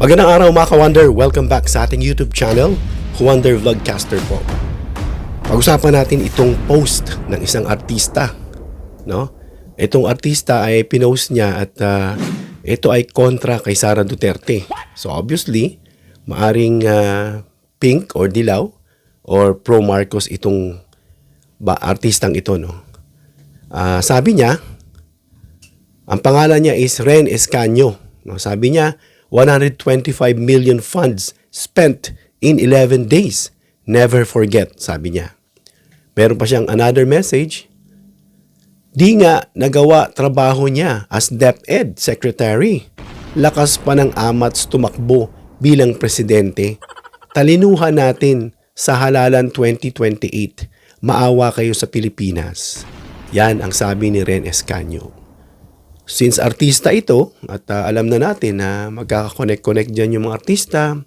Magandang araw mga ka-Wonder! Welcome back sa ating YouTube channel, Wonder Vlogcaster po. Pag-usapan natin itong post ng isang artista, no? Itong artista ay pinost niya at ito ay kontra kay Sara Duterte. So obviously, maaring pink or dilaw or pro Marcos itong artistang ito, no? Sabi niya, ang pangalan niya is Ren Escanio. No? Sabi niya, 125 million funds spent in 11 days. Never forget, sabi niya. Meron pa siyang another message. Di nga nagawa trabaho niya as DepEd Secretary. Lakas pa ng amats tumakbo bilang presidente. Talinuhan natin sa halalan 2028. Maawa kayo sa Pilipinas. Yan ang sabi ni Ren Escanio. Since artista ito, at alam na natin na magkaka-connect dyan yung mga artista,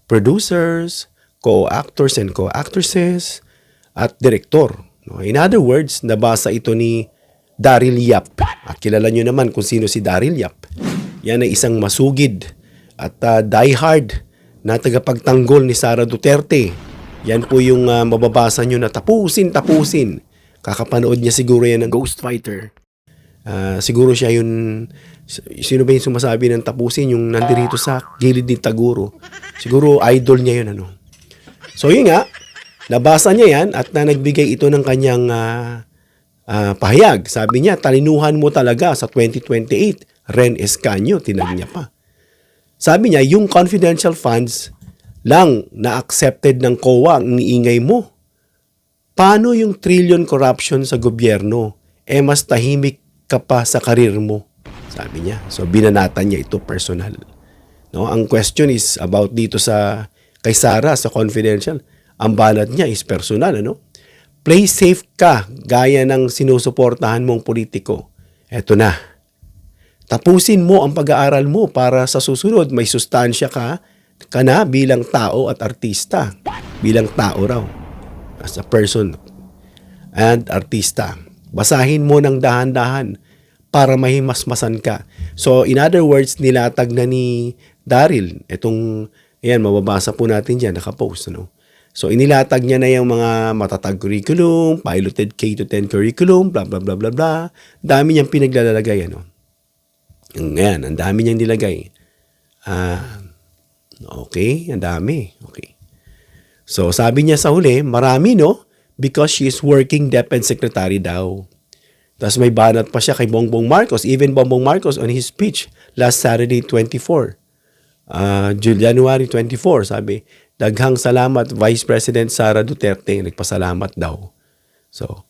producers, co-actors and co-actresses, at director. In other words, nabasa ito ni Daryl Yap. At kilala nyo naman kung sino si Daryl Yap. Yan ay isang masugid at diehard na tagapagtanggol ni Sara Duterte. Yan po yung mababasa nyo na tapusin. Kakapanood niya siguro yan ng Ghost Fighter. Siguro siya yun, sino ba yung sumasabi ng tapusin, yung nandirito sa gilid ni Taguro. Siguro idol niya yun, ano. So yun nga, nabasa niya yan at nagbigay ito ng kanyang pahayag. Sabi niya, talinuhan mo talaga sa 2028, Ren Escanio, tinag niya pa. Sabi niya, yung confidential funds lang na accepted ng COA ang iniingay mo. Paano yung trillion corruption sa gobyerno? Mas tahimik ka pa sa karir mo, sabi niya. So binanatan niya ito personal. No, ang question is about dito sa kay Sara sa confidential. Ang banat niya is personal, ano? Play safe ka gaya ng sinusuportahan mong politiko. Eto na. Tapusin mo ang pag-aaral mo para sa susunod may sustansya ka na bilang tao at artista. Bilang tao raw. As a person and artista. Basahin mo ng dahan-dahan para mahimasmasan ka. So, in other words, nilatag na ni Daryl. Itong, ayan, mababasa po natin dyan, nakapost, ano? So, inilatag niya na yung mga matatag curriculum, piloted K-10 curriculum, blah, blah, blah, blah, blah. Dami niyang pinaglalagay, ano? Ayan, ang dami niyang nilagay. Okay, ang dami. Okay. So, sabi niya sa huli, marami, no? Because she is working DepEd Secretary daw. Tapos may banat pa siya kay Bongbong Marcos. Even Bongbong Marcos on his speech last Saturday 24. January 24, sabi, daghang salamat Vice President Sara Duterte. Nagpasalamat daw. So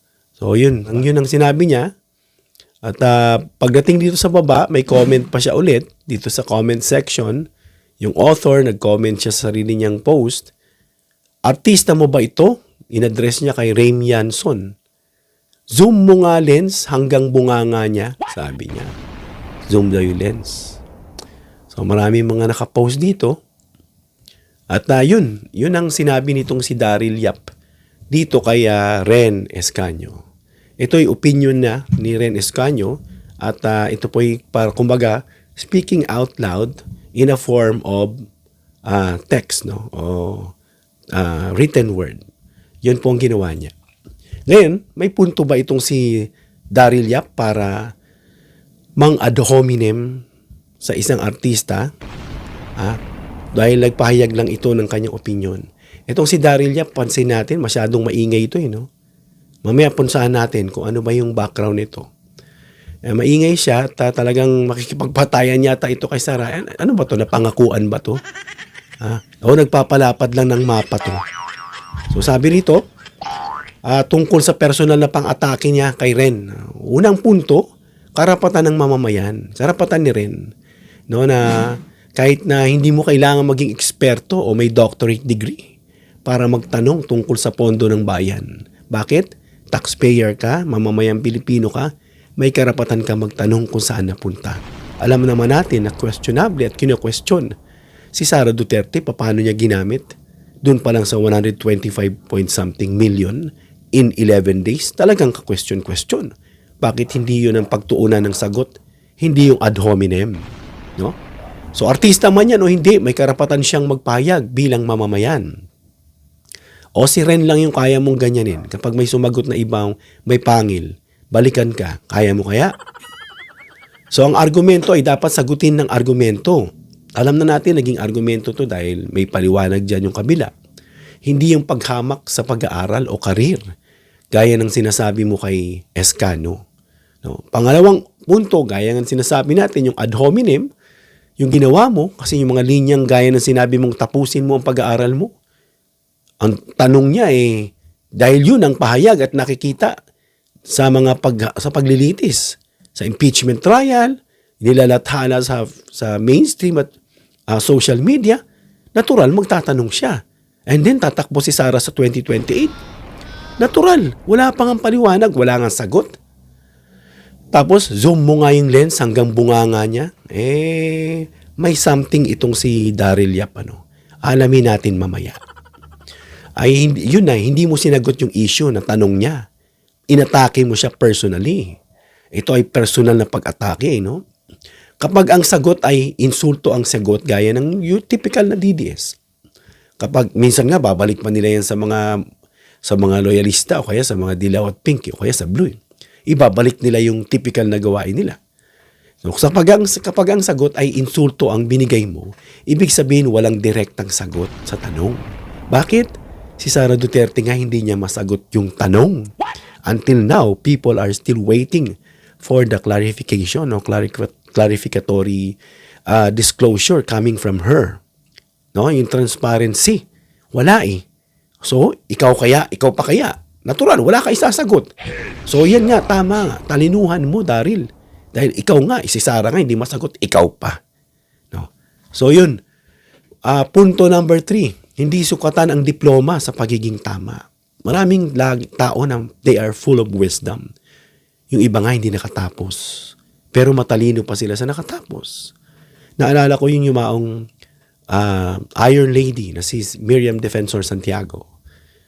yun ang sinabi niya. At pagdating dito sa baba, may comment pa siya ulit dito sa comment section. Yung author, nag-comment siya sa sarili niyang post. Artista mo ba ito? In-address niya kay Rame Yanson. Zoom mo nga lens hanggang bunganga niya, sabi niya. Zoom daw yung lens. So marami mga nakapost dito. At yun ang sinabi nitong si Daryl Yap dito kay Ren Escanio. Ito ay opinion na ni Ren Escanio at ito po ay para kumbaga speaking out loud in a form of text, no? O written word. Yun po ang ginawa niya. Ngayon, may punto ba itong si Daryl Yap para mang ad hominem sa isang artista? Dahil nagpahayag lang ito ng kanyang opinion. Itong si Daryl Yap, pansin natin, masyadong maingay ito, no? Mamaya punsahan natin kung ano ba yung background nito. Maingay siya at talagang makikipagpatayan yata ito kay Sara. Ano ba to? Napangakuan ba to? O nagpapalapad lang ng mapa to? So sabi rito, tungkol sa personal na pang-atake niya kay Ren. Unang punto, karapatan ng mamamayan. Karapatan ni Ren. No, na kahit na hindi mo kailangan maging eksperto o may doctorate degree para magtanong tungkol sa pondo ng bayan. Bakit? Taxpayer ka, mamamayang Pilipino ka, may karapatan ka magtanong kung saan napunta. Alam naman natin na questionable at kino-question si Sara Duterte, paano niya ginamit? Doon pa lang sa 125 point something million in 11 days, talagang ka-question. Bakit hindi yun ang pagtuunan ng sagot? Hindi yung ad hominem, no? So artista man yan o hindi, may karapatan siyang magpahayag bilang mamamayan. O si Ren lang yung kaya mong ganyanin. Kapag may sumagot na ibang may pangil, balikan ka. Kaya mo kaya? So ang argumento ay dapat sagutin ng argumento. Alam na natin naging argumento to dahil may paliwanag dyan yung kabila. Hindi yung paghamak sa pag-aaral o karir. Gaya ng sinasabi mo kay Escano. No? Pangalawang punto, gaya ng sinasabi natin, yung ad hominem, yung ginawa mo, kasi yung mga linyang gaya ng sinabi mong tapusin mo ang pag-aaral mo. Ang tanong niya dahil yun ang pahayag at nakikita sa mga sa paglilitis, sa impeachment trial, nilalathala sa mainstream at social media, natural magtatanong siya. And then tatakbo si Sara sa 2028. Natural, wala pang ang paliwanag, wala nga sagot. Tapos zoom mo nga yung lens hanggang bunganga niya. May something itong si Daryl Yap. Alamin natin mamaya. Yun na, hindi mo sinagot yung issue na tanong niya. Inatake mo siya personally. Ito ay personal na pag-atake, no? Kapag ang sagot ay insulto ang sagot, gaya ng typical na DDS. Kapag minsan nga babalik pa nila yan sa mga loyalista o kaya sa mga dilaw at pink o kaya sa blue. Ibabalik nila yung typical na gawain nila. So, kapag ang sagot ay insulto ang binigay mo, ibig sabihin walang direktang sagot sa tanong. Bakit? Si Sara Duterte nga hindi niya masagot yung tanong. Until now, people are still waiting for the clarification o clarificatory disclosure coming from her. No, yung transparency. Wala So, ikaw pa kaya? Natural, wala ka isasagot. So, yan nga, tama nga. Talinuhan mo, Daryl. Dahil ikaw nga, si Sara nga, hindi masagot, ikaw pa. No? So, yun. Punto number 3. Hindi sukatan ang diploma sa pagiging tama. Maraming tao na they are full of wisdom. Yung iba nga hindi nakatapos. Pero matalino pa sila sa nakatapos. Naalala ko yung yumaong Iron Lady na si Miriam Defensor Santiago.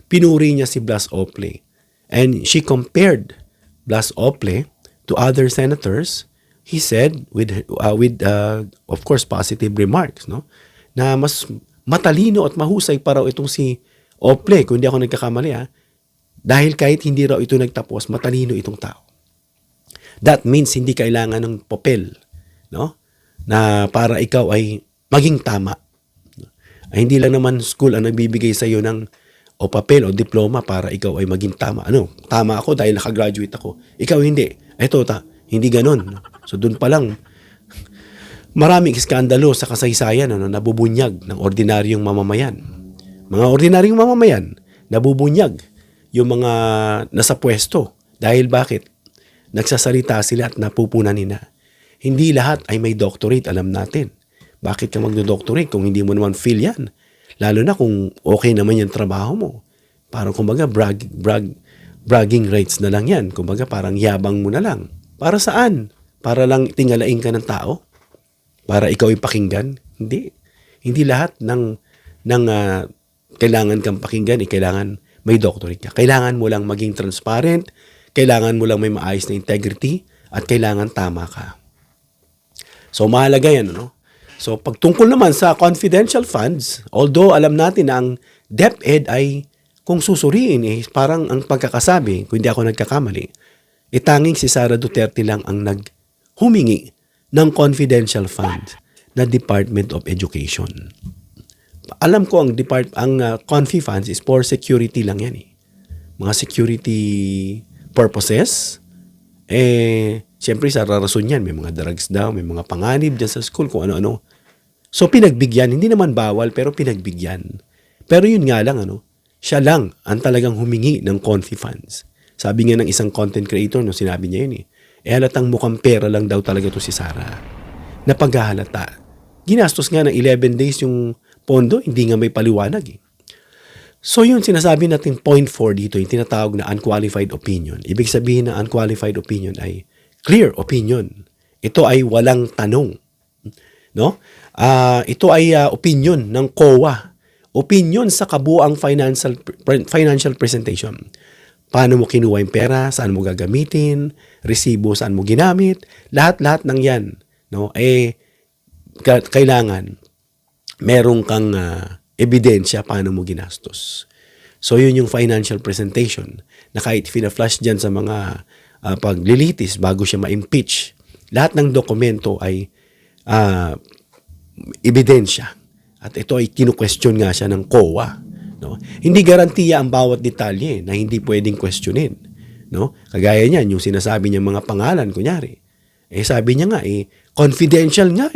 Pinuri niya si Blas Ople. And she compared Blas Ople to other senators. He said, with of course, positive remarks, no? Na mas matalino at mahusay pa raw itong si Ople, kung hindi ako nagkakamali dahil kahit hindi raw ito nagtapos, matalino itong tao. That means hindi kailangan ng papel, no? Na para ikaw ay maging tama. Ay hindi lang naman school ang nagbibigay sa iyo ng o papel o diploma para ikaw ay maging tama. Tama ako dahil nakagraduate ako. Ikaw hindi. Hindi ganun. So doon pa lang maraming iskandalo sa kasaysayan nabubunyag ng ordinaryong mamamayan. Mga ordinaryong mamamayan, nabubunyag yung mga nasa pwesto. Dahil bakit? Nagsasalita sila at napupunan nila. Hindi lahat ay may doctorate, alam natin. Bakit ka magdo-doctorate kung hindi mo naman feel yan? Lalo na kung okay naman yung trabaho mo. Parang kumbaga bragging rights na lang yan. Kumbaga parang yabang mo na lang. Para saan? Para lang tingalain ka ng tao? Para ikaw ay pakinggan? Hindi. Hindi lahat ng kailangan kang pakinggan, kailangan may doctorate ka. Kailangan mo lang maging transparent, kailangan mo lang may maayos na integrity, at kailangan tama ka. So, mahalaga yan, So, pagtungkol naman sa confidential funds, although alam natin na ang DepEd ay, kung susuriin, parang ang pagkakasabi, kung hindi ako nagkakamali, tanging si Sara Duterte lang ang naghumingi ng confidential fund na Department of Education. Alam ko ang confi funds is for security lang yan Mga security purposes. Siyempre sa rason yan, may mga drugs daw, may mga panganib dyan sa school, kung ano-ano. So pinagbigyan, hindi naman bawal, pero pinagbigyan. Pero yun nga lang, siya lang ang talagang humingi ng confi funds. Sabi nga ng isang content creator, sinabi niya yun halatang mukhang pera lang daw talaga to si Sara. Napaghahalata. Ginastos nga ng 11 days yung pondo, hindi nga may paliwanag So yun, sinasabi natin point 4 dito, yung tinatawag na unqualified opinion. Ibig sabihin na unqualified opinion ay clear opinion. Ito ay walang tanong. No? Ito ay opinion ng COA. Opinion sa kabuang financial presentation. Paano mo kinuha yung pera, saan mo gagamitin, resibo saan mo ginamit, lahat-lahat ng yan. No? kailangan meron kang ebidensya paano mo ginastos. So, yun yung financial presentation na kahit fina-flash dyan sa mga paglilitis bago siya ma-impeach, lahat ng dokumento ay ebidensya. At ito ay kinu-question nga siya ng COA. No? Hindi garantiya ang bawat detalye na hindi pwedeng questionin. No? Kagaya niyan, yung sinasabi niya mga pangalan, kunyari. Sabi niya nga, confidential nga .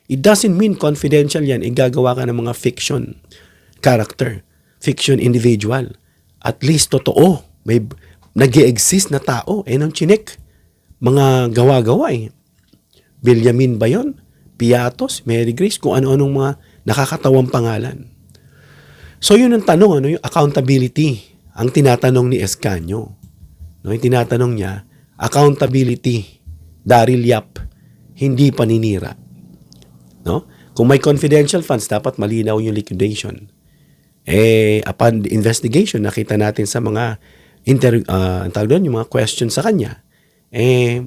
It doesn't mean confidential yan. Gagawa ka ng mga fiction character, fiction individual. At least totoo. May nag-i-exist na tao. Nang chinek. Mga gawa-gawa . Benjamin ba yun? Piatos, Mary Grace, kung ano-anong mga nakakatawang pangalan. So yun ang tanong, yung accountability. Ang tinatanong ni Escanio. No, yung tinatanong niya, accountability, Daryl Yap, hindi paninira. No? Kung may confidential funds, dapat malinaw yung liquidation. Upon the investigation, nakita natin sa mga yung mga questions sa kanya,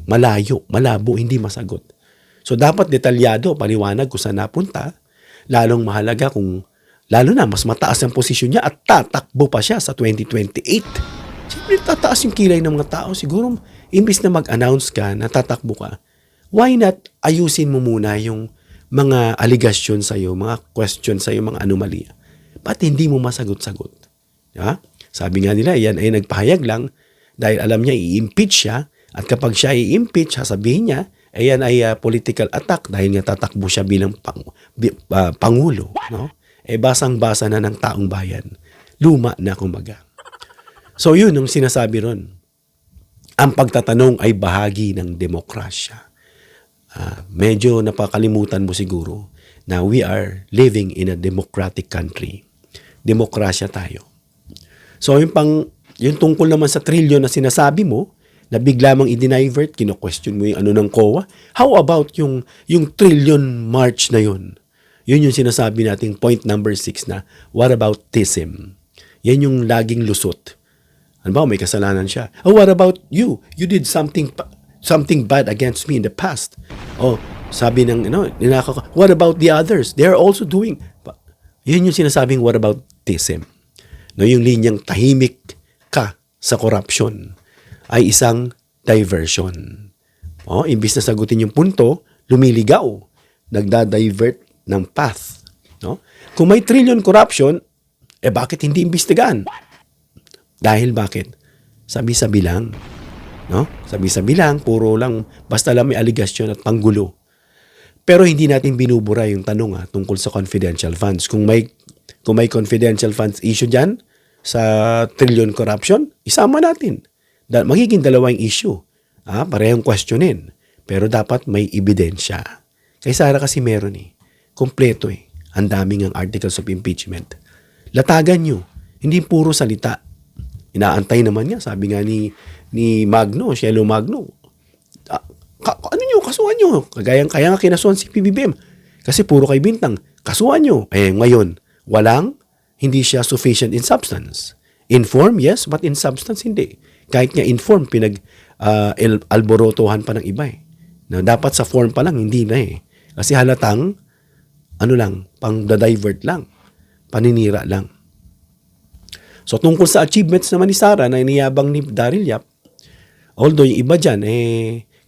malayo, malabo, hindi masagot. So, dapat detalyado, paliwanag kung saan napunta, lalong mahalaga kung, lalo na, mas mataas ang posisyon niya at tatakbo pa siya sa 2028. Siyempre, tataas yung kilay ng mga tao. Siguro, imbis na mag-announce ka na tatakbo ka, why not ayusin mo muna yung mga aligasyon sa'yo, mga question sa'yo, mga anomalya. Ba't hindi mo masagot-sagot? Ja? Sabi nga nila, yan ay nagpahayag lang dahil alam niya i-impeach siya at kapag siya i-impeach, sasabihin niya, yan ay political attack dahil nga tatakbo siya bilang pangulo. No? Basang-basa na ng taong bayan. Luma na kumbaga. So yun ang sinasabi ron. Ang pagtatanong ay bahagi ng demokrasya. Medyo napakalimutan mo siguro na we are living in a democratic country. Demokrasya tayo. So yung tungkol naman sa trillion na sinasabi mo, na bigla mang i-divert, kino-question mo yung ano ng COA. How about yung trillion march na yun? Yun yung sinasabi nating point number 6 na, what about TISM? Yan yung laging lusot. Ano ba, may kasalanan siya. Oh, what about you? You did something bad against me in the past. Oh, sabi ng, what about the others? They're also doing. Yun yung sinasabing, what about TISM? No, yung linyang tahimik ka sa corruption ay isang diversion. Imbis na sagutin yung punto, lumiligaw. Nagda-divert ng path. No? Kung may trillion corruption, bakit hindi imbestigahan? Dahil bakit? Sabi-sabi lang. No? Sabi-sabi lang, puro lang, basta lang may aligasyon at panggulo. Pero hindi natin binubura yung tanong tungkol sa confidential funds. Kung may confidential funds issue dyan sa trillion corruption, isama natin. Magiging dalawang issue. Parehong questionin. Pero dapat may ebidensya. Kay Sara kasi meron kompleto Ang daming ang articles of impeachment. Latagan nyo. Hindi puro salita. Inaantay naman niya. Sabi nga ni Magno, Cielo Magno. Kasuhan nyo. Kaya nga kinasuhan si PBBM. Kasi puro kay Bintang. Kasuhan nyo. Ngayon, hindi siya sufficient in substance. In form, yes, but in substance, hindi. Kahit nga in form, alborotohan pa ng iba Na dapat sa form pa lang, hindi na Kasi halatang, pang-divert lang. Paninira lang. So, tungkol sa achievements naman ni Sara na iniyabang ni Daryl Yap, although yung iba dyan,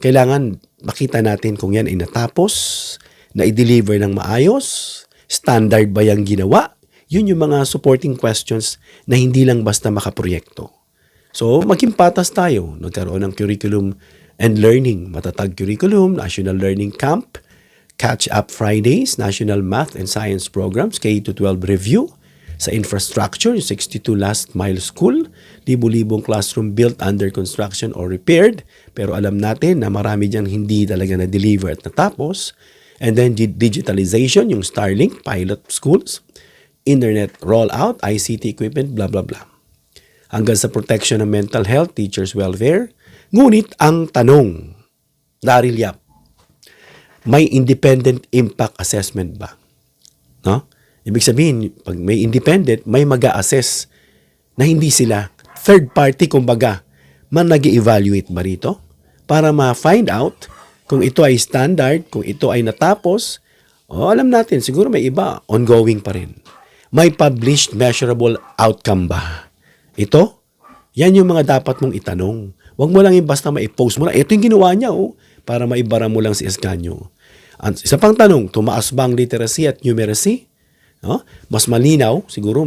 kailangan makita natin kung yan ay natapos, na i-deliver ng maayos, standard ba yung ginawa? Yun yung mga supporting questions na hindi lang basta makaproyekto. So, maging patas tayo. Nagkaroon ng curriculum and learning. Matatag curriculum, National Learning Camp, Catch Up Fridays, National Math and Science Programs, K-12 Review, sa infrastructure, 62 last mile school, libu-libong classroom built under construction or repaired, pero alam natin na marami dyan hindi talaga na-deliver at natapos. And then digitalization, yung Starlink, pilot schools, internet rollout, ICT equipment, blah, blah, blah. Hanggang sa protection ng mental health, teachers' welfare. Ngunit ang tanong, Daryl Yap, may independent impact assessment ba? No? Ibig sabihin, pag may independent, may mag-a-assess na hindi sila third party, kumbaga, nag-evaluate ba rito? Para ma-find out kung ito ay standard, kung ito ay natapos, O, alam natin, siguro may iba, ongoing pa rin. May published measurable outcome ba? Ito, yan yung mga dapat mong itanong. Huwag mo lang yung basta ma-post mo lang. Ito yung ginawa niya, para maibara mo lang si Escanio. At isa pang tanong, tumaas ba ang literacy at numeracy? No? Mas malinaw, siguro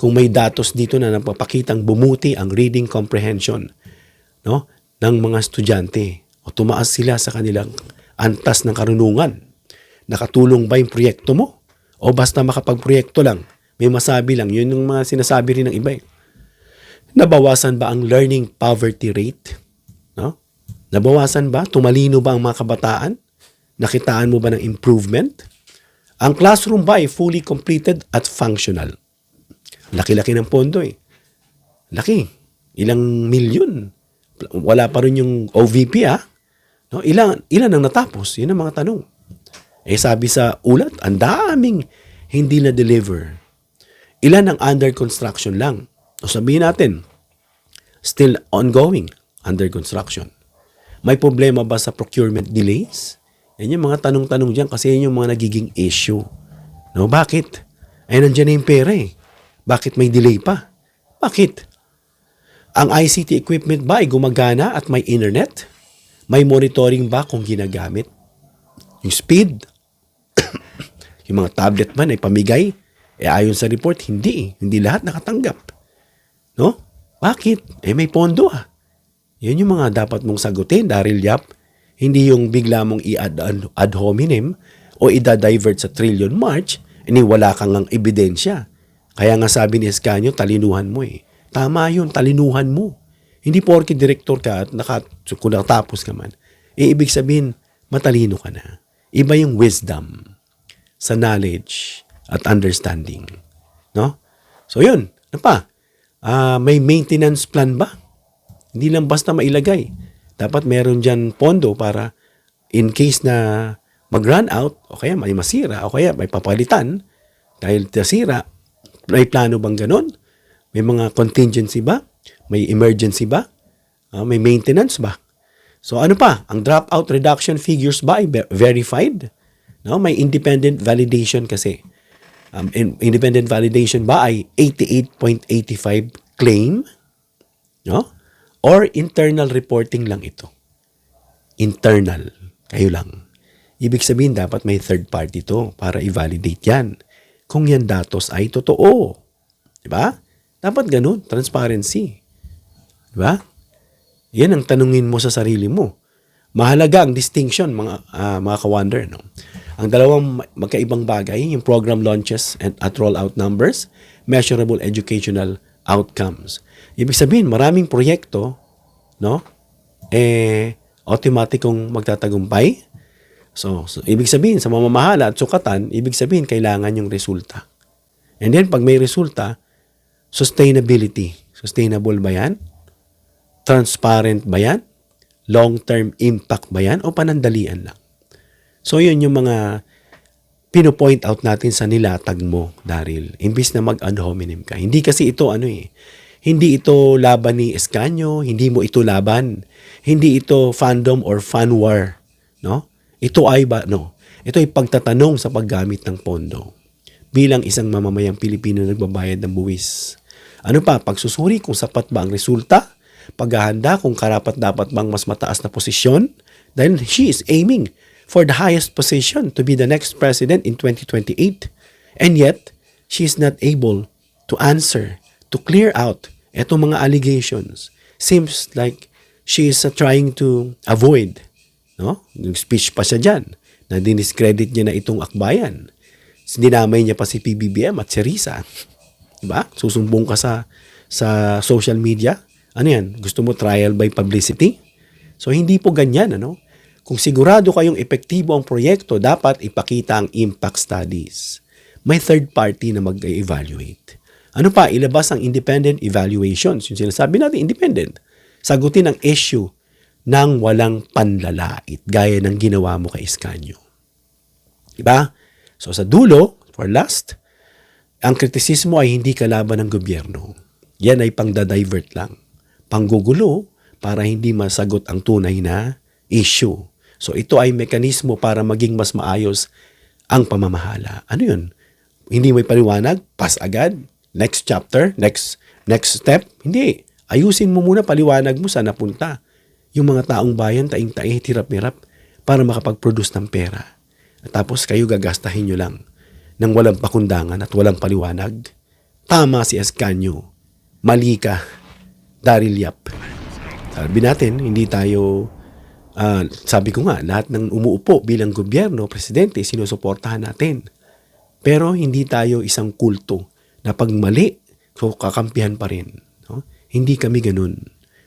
kung may datos dito na napapakitang bumuti ang reading comprehension, no, ng mga estudyante. O tumaas sila sa kanilang antas ng karunungan. Nakatulong ba yung proyekto mo? O basta makapagproyekto lang, may masabi lang. Yun yung mga sinasabi rin ng iba. Nabawasan ba ang learning poverty rate? No? Nabawasan ba? Tumalino ba ang mga kabataan? Nakitaan mo ba ng improvement? Ang classroom ba ay fully completed at functional? Laki-laki ng pondo Laki. Ilang milyon. Wala pa rin yung OVP No? Ilan ang natapos? Yun ang mga tanong. Sabi sa ulat, ang daming hindi na-deliver. Ilan ang under construction lang? O sabihin natin, still ongoing, under construction. May problema ba sa procurement delays? Yan yung mga tanong-tanong dyan kasi yan yung mga nagiging issue. No, bakit? Nandiyan na yung pera Bakit may delay pa? Bakit? Ang ICT equipment ba ay gumagana at may internet? May monitoring ba kung ginagamit? Yung speed? Yung mga tablet man ay pamigay? Ayon sa report, hindi. Hindi lahat nakatanggap. No? Bakit? May pondo Yan yung mga dapat mong sagutin, Daryl Yap. Hindi yung bigla mong i-ad hominem o i-divert sa trillion march, wala kang ang ebidensya. Kaya nga sabi ni Escanio, talinuhan mo Tama yun, talinuhan mo. Hindi porke direktor ka at kung nakatapos ka man. Ibig sabihin, matalino ka na. Iba yung wisdom sa knowledge at understanding. No? So yun, may maintenance plan ba? Hindi lang basta mailagay. Dapat meron dyan pondo para in case na mag-run out, o kaya may masira, o kaya may papalitan, dahil nasira, may plano bang ganon? May mga contingency ba? May emergency ba? May maintenance ba? So ano pa? Ang dropout reduction figures ba ay verified? No? May independent validation kasi. Independent validation ba ay 88.85 claim? No? Or internal reporting lang ito? Internal. Kayo lang. Ibig sabihin dapat may third party to para i-validate yan. Kung yan datos ay totoo. Diba? Dapat ganun. Transparency. Diba? Yan ang tanungin mo sa sarili mo. Mahalaga ang distinction, mga ka-wonder. No? Ang dalawang magkaibang bagay, yung program launches at rollout numbers, measurable educational outcomes. Ibig sabihin, maraming proyekto, no? Automatikong magtatagumpay. So, ibig sabihin, sa mamamahala at sukatan, ibig sabihin, kailangan yung resulta. And then, pag may resulta, sustainability. Sustainable ba yan? Transparent ba yan? Long-term impact ba yan? O panandalian lang? So, yun yung mga pino-point out natin sa nilatag mo, Daryl. Imbis na mag-ad hominem ka. Hindi kasi ito, hindi ito laban ni Escanio, hindi mo ito laban. Hindi ito fandom or fan war. No? Ito ay pagtatanong sa paggamit ng pondo. Bilang isang mamamayang Pilipino nagbabayad ng buwis. Ano pa? Pagsusuri kung sapat ba ang resulta? Paghahanda kung karapat-dapat bang mas mataas na posisyon? Dahil she is aiming for the highest position to be the next president in 2028. And yet, she is not able to answer, to clear out etong mga allegations. Seems like she is trying to avoid. No? Yung speech pa siya dyan, na diniscredit niya na itong akbayan. Dinamay niya pa si PBBM at si Risa. Diba? Susumbong ka sa social media. Ano yan? Gusto mo trial by publicity? So, hindi po ganyan, Kung sigurado kayong epektibo ang proyekto, dapat ipakita ang impact studies. May third party na mag-evaluate. Ano pa? Ilabas ang independent evaluations. Yung sinasabi natin, independent. Sagutin ang issue ng walang panlalait, gaya ng ginawa mo kay Escanio. Diba? So sa dulo, for last, ang kritisismo ay hindi kalaban ng gobyerno. Yan ay pang-divert lang. Panggugulo para hindi masagot ang tunay na issue. So ito ay mekanismo para maging mas maayos ang pamamahala. Ano yun? Hindi may paliwanag, pass agad, next chapter, next step. Hindi. Ayusin mo muna, paliwanag mo saan napunta. Yung mga taong bayan, taing-taing, hirap-hirap para makapag-produce ng pera. At tapos kayo gagastahin nyo lang nang walang pakundangan at walang paliwanag. Tama si Escanio. Mali ka, Daryl Yap. Sabi natin, hindi tayo, sabi ko nga, lahat ng umuupo bilang gobyerno, presidente, sinusuportahan natin. Pero hindi tayo isang kulto na pag mali, so kakampihan pa rin. No? Hindi kami ganun.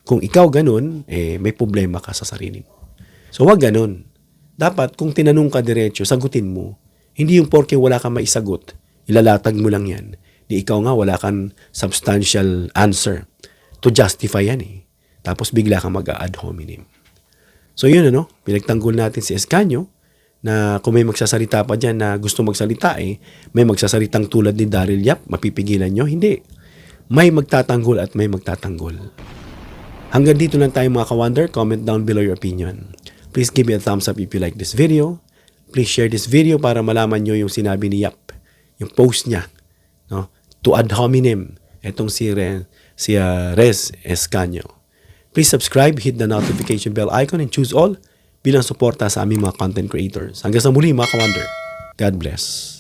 Kung ikaw ganun, may problema ka sa sarili mo. So wag ganun. Dapat kung tinanong ka diretso, sagutin mo. Hindi yung porke wala kang maisagot, ilalatag mo lang yan. Di ikaw nga wala kang substantial answer to justify yan eh. Tapos bigla kang mag-ad hominem. So yun pinagtanggol natin si Escanio na kung may magsasalita pa dyan na gusto magsalita may magsasalitang tulad ni Daryl Yap, mapipigilan nyo? Hindi. May magtatanggol at may magtatanggol. Hanggang dito lang tayo mga ka-wonder. Comment down below your opinion. Please give me a thumbs up if you like this video. Please share this video para malaman nyo yung sinabi ni Yap. Yung post niya. No? To ad hominem. Itong si Rez Escanio. Please subscribe, hit the notification bell icon and choose all bilang suporta sa aming mga content creators. Hanggang sa muli mga ka-wonder. God bless.